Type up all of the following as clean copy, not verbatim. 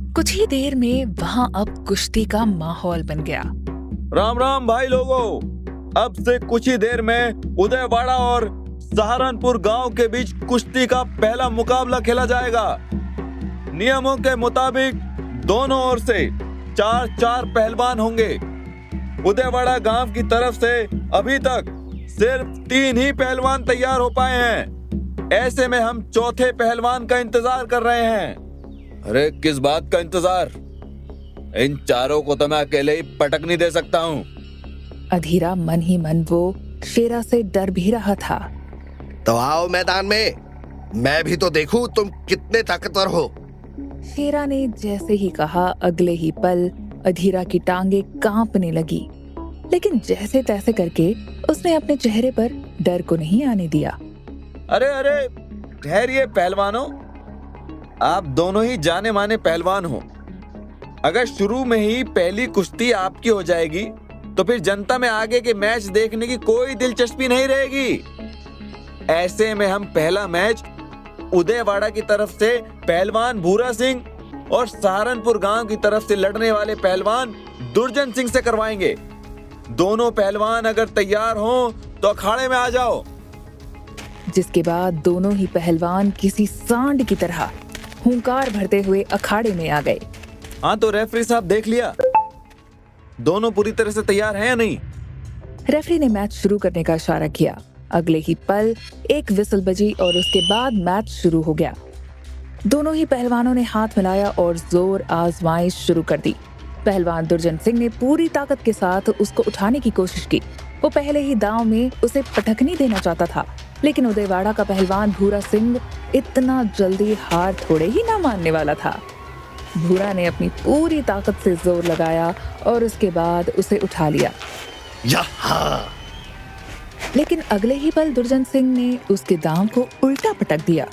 कुछ ही देर में वहां अब कुश्ती का माहौल बन गया। राम राम भाई लोगों, अब से कुछ ही देर में उदयवाड़ा और सहारनपुर गांव के बीच कुश्ती का पहला मुकाबला खेला जाएगा। नियमों के मुताबिक दोनों ओर से 4-4 पहलवान होंगे। उदयवाड़ा गांव की तरफ से अभी तक सिर्फ 3 ही पहलवान तैयार हो पाए हैं। ऐसे में हम चौथे पहलवान का इंतजार कर रहे हैं। अरे किस बात का इंतजार? इन चारों को तो मैं अकेले ही पटक नहीं दे सकता हूँ। अधीरा मन ही मन वो शेरा से डर भी रहा था। तो आओ मैदान में, मैं भी तो देखूं तुम कितने ताकतवर हो। शेरा ने जैसे ही कहा, अगले ही पल अधीरा की टांगे कांपने लगी। लेकिन जैसे तैसे करके उसने अपने चेहरे पर डर को नहीं आने दिया। अरे अरे ठहरिए पहलवानों, आप दोनों ही जाने माने पहलवान हो। अगर शुरू में ही पहली कुश्ती आपकी हो जाएगी तो फिर जनता में आगे के मैच देखने की कोई दिलचस्पी नहीं रहेगी। ऐसे में हम पहला मैच उदयवाड़ा की तरफ से पहलवान भूरा सिंह और सहारनपुर गांव की तरफ से लड़ने वाले पहलवान दुर्जन सिंह से करवाएंगे। दोनों पहलवान अगर तैयार हों तो अखाड़े में आ जाओ। जिसके बाद दोनों ही पहलवान किसी सांड की तरह हुंकार भरते हुए अखाड़े में आ गए। हाँ तो रेफरी साहब देख लिया, दोनों पूरी तरह से तैयार हैं या नहीं? रेफरी ने मैच शुरू करने का इशारा किया। अगले ही पल एक विसल बजी और उसके बाद मैच शुरू हो गया। दोनों ही पहलवानों ने हाथ मिलाया और जोर आजमाइश शुरू कर दी। पहलवान दुर्जन सिंह ने पूरी ताकत के साथ उसको उठाने की कोशिश की। वो पहले ही दांव में उसे पटकनी देना चाहता था, लेकिन उदयवाड़ा का पहलवान भूरा सिंह इतना जल्दी हार थोड़े ही ना मानने वाला था। भूरा ने अपनी पूरी ताकत से जोर लगाया और उसके बाद उसे उठा लिया। लेकिन अगले ही पल दुर्जन सिंह ने उसके दांव को उल्टा पटक दिया।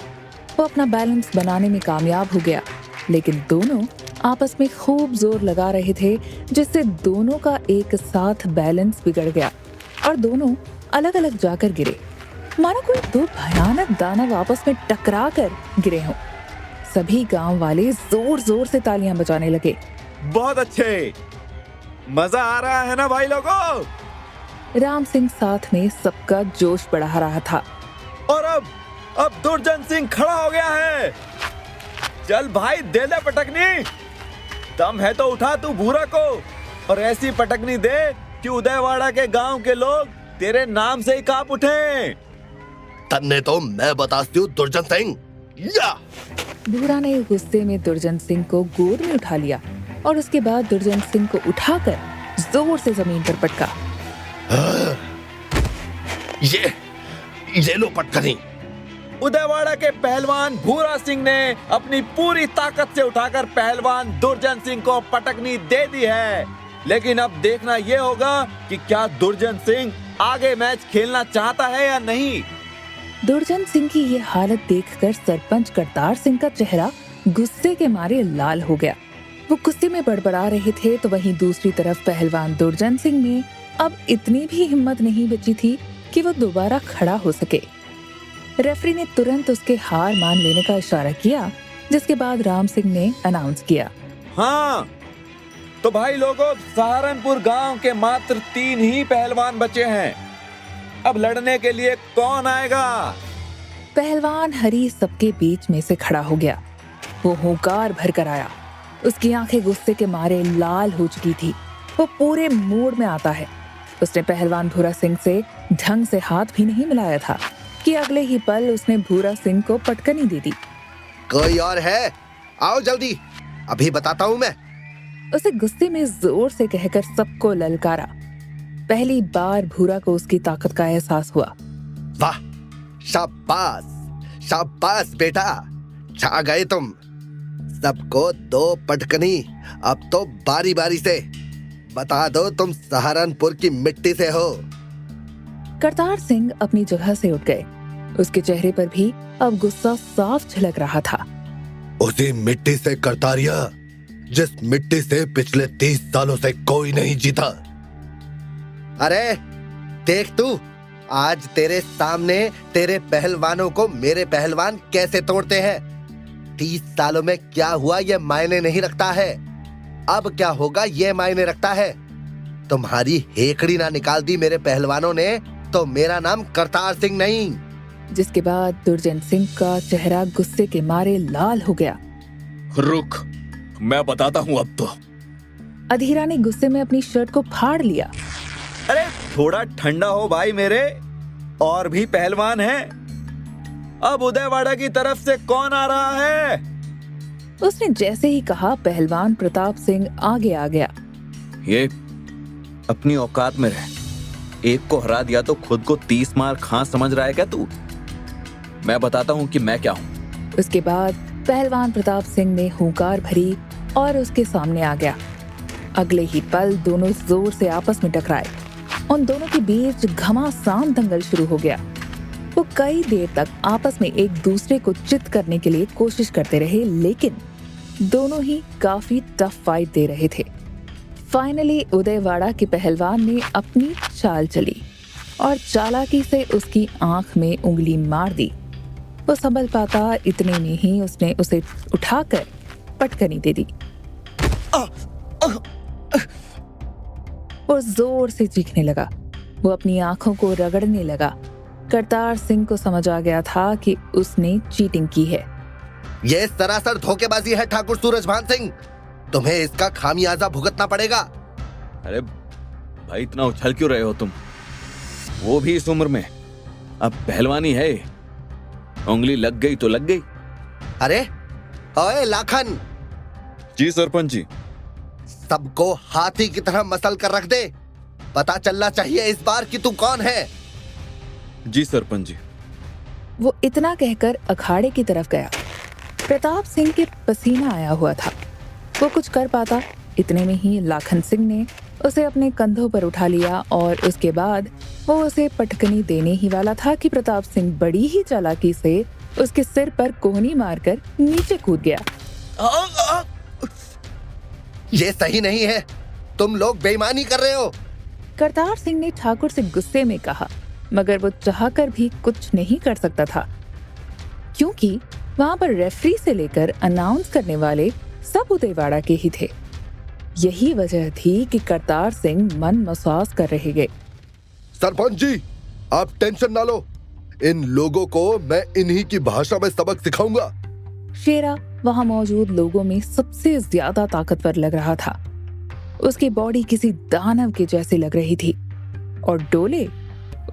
वो अपना बैलेंस बनाने में कामयाब हो गया, लेकिन दोनों आपस में खूब जोर लगा रहे थे, जिससे दोनों का एक साथ बैलेंस बिगड़ गया और दोनों अलग अलग जाकर गिरे, मानो कोई दो भयानक दानव आपस में टकरा कर गिरे हों। सभी गांव वाले जोर जोर से तालियां बजाने लगे। बहुत अच्छे, मजा आ रहा है ना भाई लोगों? राम सिंह साथ में सबका जोश बढ़ा रहा था। और अब दुर्जन सिंह खड़ा हो गया है। चल भाई दे दे पटकनी, दम है तो उठा तू भूरा को, और ऐसी पटकनी दे कि उदयवाड़ा के गांव के लोग तेरे नाम से ही कांप उठे। तन्ने तो मैं बताती हूँ दुर्जन सिंह। या भूरा ने गुस्से में दुर्जन सिंह को गोद में उठा लिया और उसके बाद दुर्जन सिंह को उठाकर जोर से जमीन पर पटका। ये लो पटकनी। उदयवाड़ा के पहलवान भूरा सिंह ने अपनी पूरी ताकत से उठाकर पहलवान दुर्जन सिंह को पटकनी दे दी है। लेकिन अब देखना यह होगा कि क्या दुर्जन सिंह आगे मैच खेलना चाहता है या नहीं। दुर्जन सिंह की ये हालत देखकर सरपंच करतार सिंह का चेहरा गुस्से के मारे लाल हो गया। वो गुस्से में बड़बड़ा रहे थे तो वहीं दूसरी तरफ पहलवान दुर्जन सिंह में अब इतनी भी हिम्मत नहीं बची थी कि वो दोबारा खड़ा हो सके। रेफरी ने तुरंत उसके हार मान लेने का इशारा किया, जिसके बाद राम सिंह ने अनाउंस किया, हाँ तो भाई लोगों, सहारनपुर गांव के मात्र 3 ही पहलवान बचे हैं। अब लड़ने के लिए कौन आएगा? पहलवान हरी सबके बीच में से खड़ा हो गया। वो हुंकार भर कर आया। उसकी आंखें गुस्से के मारे लाल हो चुकी थी। वो पूरे मूड में आता है। उसने पहलवान भूरा सिंह से ढंग से हाथ भी नहीं मिलाया था कि अगले ही पल उसने भूरा सिंह को पटकनी दे दी। कोई और है? आओ जल्दी, अभी बताता हूँ मैं। उसे गुस्से में जोर से कहकर सबको ललकारा। पहली बार भूरा को उसकी ताकत का एहसास हुआ। वाह, शाबाश शाबाश बेटा, छा गए तुम। सबको 2 पटकनी। अब तो बारी बारी से बता दो तुम सहारनपुर की मिट्टी से हो। करतार सिंह अपनी जगह से उठ गए। उसके चेहरे पर भी अब गुस्सा साफ झलक रहा था। उसी मिट्टी से करतारिया, जिस मिट्टी से पिछले 30 सालों से कोई नहीं जीता। अरे देख तू, आज तेरे सामने तेरे पहलवानों को मेरे पहलवान कैसे तोड़ते हैं। 30 सालों में क्या हुआ ये मायने नहीं रखता है, अब क्या होगा ये मायने रखता है। तुम्हारी हेकड़ी ना निकाल दी मेरे पहलवानों ने तो मेरा नाम करतार सिंह नहीं। जिसके बाद दुर्जन सिंह का चेहरा गुस्से के मारे लाल हो गया। रुक, मैं बताता हूँ अब तो। अधीरा ने गुस्से में अपनी शर्ट को फाड़ लिया। अरे थोड़ा ठंडा हो भाई मेरे, और भी पहलवान हैं। अब उदयवाड़ा की तरफ से कौन आ रहा है? उसने जैसे ही कहा पहलवान प्रताप सिंह आगे आ गया। ये अपनी औकात में रह, एक को हरा दिया तो खुद को 30 मार खां समझ रहा है क्या तू? मैं बताता हूँ कि मैं क्या हूँ। उसके बाद पहलवान प्रताप सिंह ने हुंकार भरी और उसके सामने आ गया। अगले ही पल दोनों जोर से आपस में टकराए। उन दोनों के बीच घमासान दंगल शुरू हो गया। वो कई देर तक आपस में एक दूसरे को चित करने के लिए कोशिश करते रहे, लेकिन दोनों ही काफी टफ फाइट दे रहे थे। फाइनली उदयवाड़ा के पहलवान ने अपनी चाल चली और चालाकी से उसकी आंख में उंगली मार दी। वो संभल पाता इतने में ही उसने उसे उठाकर पटकनी दे दी और जोर से चीखने लगा। वो अपनी आंखों को रगड़ने लगा। करतार सिंह को समझ आ गया था कि उसने चीटिंग की है। ये सरासर धोखेबाजी है ठाकुर सूरजभान सिंह, तुम्हें इसका खामियाजा भुगतना पड़ेगा। अरे भाई इतना उछल क्यों रहे हो तुम? वो भी इस उम्र में, अब पहलवानी है, उंगली लग गई तो लग गई। अरे ओए लाखन, जी सरपंच जी। सबको हाथी की तरह मसल कर रख दे। पता चलना चाहिए इस बार कि तू कौन है। जी सरपंच जी। वो इतना कहकर अखाड़े की तरफ गया। प्रताप सिंह के पसीना आया हुआ था। वो कुछ कर पाता इतने में ही लाखन सिंह ने उसे अपने कंधों पर उठा लिया और उसके बाद वो उसे पटकनी देने ही वाला था कि प्रताप सिंह बड़ी ही चालाकी से उसके सिर पर कोहनी मारकर नीचे कूद गया। ये सही नहीं है, तुम लोग बेईमानी कर रहे हो। करतार सिंह ने ठाकुर से गुस्से में कहा, मगर वो चाहकर भी कुछ नहीं कर सकता था, क्योंकि वहां पर रेफरी से लेकर अनाउंस करने वाले सब उदयवाड़ा के ही थे। यही वजह थी कि करतार सिंह मन मसाज कर रहे गए। सरपंच जी, आप टेंशन ना लो, इन लोगों को मैं इन्हीं की भाषा में सबक सिखाऊंगा। शेरा वहां मौजूद लोगों में सबसे ज्यादा ताकतवर लग रहा था। उसकी बॉडी किसी दानव के जैसी लग रही थी और डोले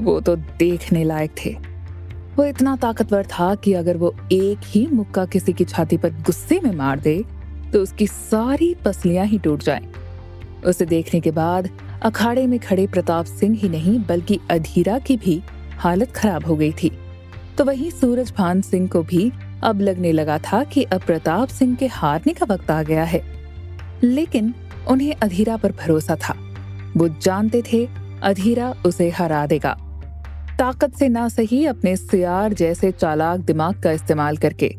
वो तो देखने लायक थे। वो इतना ताकतवर था कि अगर वो एक ही मुक्का किसी की छाती पर गुस्से में मार दे तो उसकी सारी पसलियां ही टूट जाएं। उसे देखने के बाद अखाड़े में खड़े प्रताप सिंह ही नहीं बल्कि अधीरा की भी हालत खराब हो गई थी। तो वहीं सूरजभान सिंह को भी अब लगने लगा था कि अब प्रताप सिंह के हारने का वक्त आ गया है। लेकिन उन्हें अधीरा पर भरोसा था। वो जानते थे अधीरा उसे हरा देगा, ताकत से ना सही अपने सियार जैसे चालाक दिमाग का इस्तेमाल करके।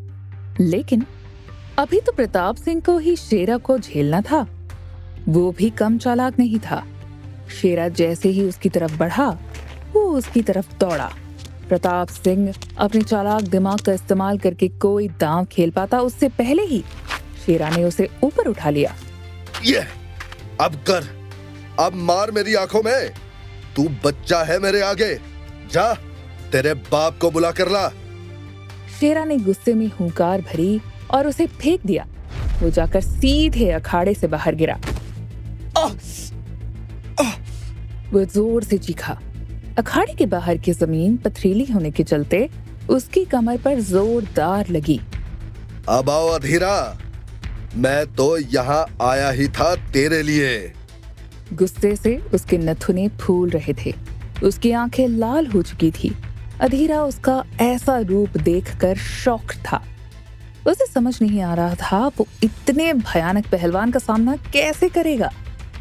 लेकिन अभी तो प्रताप सिंह को ही शेरा को झेलना था। वो भी कम चालाक नहीं था। शेरा जैसे ही उसकी तरफ बढ़ा वो उसकी तरफ दौड़ा। प्रताप सिंह अपने चालाक दिमाग का इस्तेमाल करके कोई दांव खेल पाता उससे पहले ही शेरा ने उसे ऊपर उठा लिया। ये अब कर, अब मार मेरी आंखों में। तू बच्चा है मेरे आगे, जा तेरे बाप को बुला कर ला। शेरा ने गुस्से में हुंकार भरी और उसे फेंक दिया। वो जाकर सीधे अखाड़े से बाहर गिरा। वो जोर से चीखा। अखाड़े के बाहर की जमीन पथरीली होने के चलते उसकी कमर पर जोरदार लगी। अब आओ अधीरा, मैं तो यहाँ आया ही था तेरे लिए। गुस्से से उसके नथुने फूल रहे थे, उसकी आंखें लाल हो चुकी थी। अधीरा उसका ऐसा रूप देखकर शॉक्ड था। उसे समझ नहीं आ रहा था वो इतने भयानक पहलवान का सामना कैसे करेगा।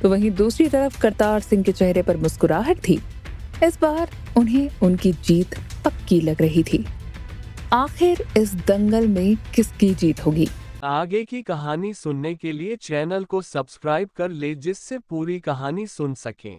तो वहीं दूसरी तरफ करतार सिंह के चेहरे पर मुस्कुराहट थी। इस बार उन्हें उनकी जीत पक्की लग रही थी। आखिर इस दंगल में किसकी जीत होगी? आगे की कहानी सुनने के लिए चैनल को सब्सक्राइब कर ले, जिससे पूरी कहानी सुन सकें।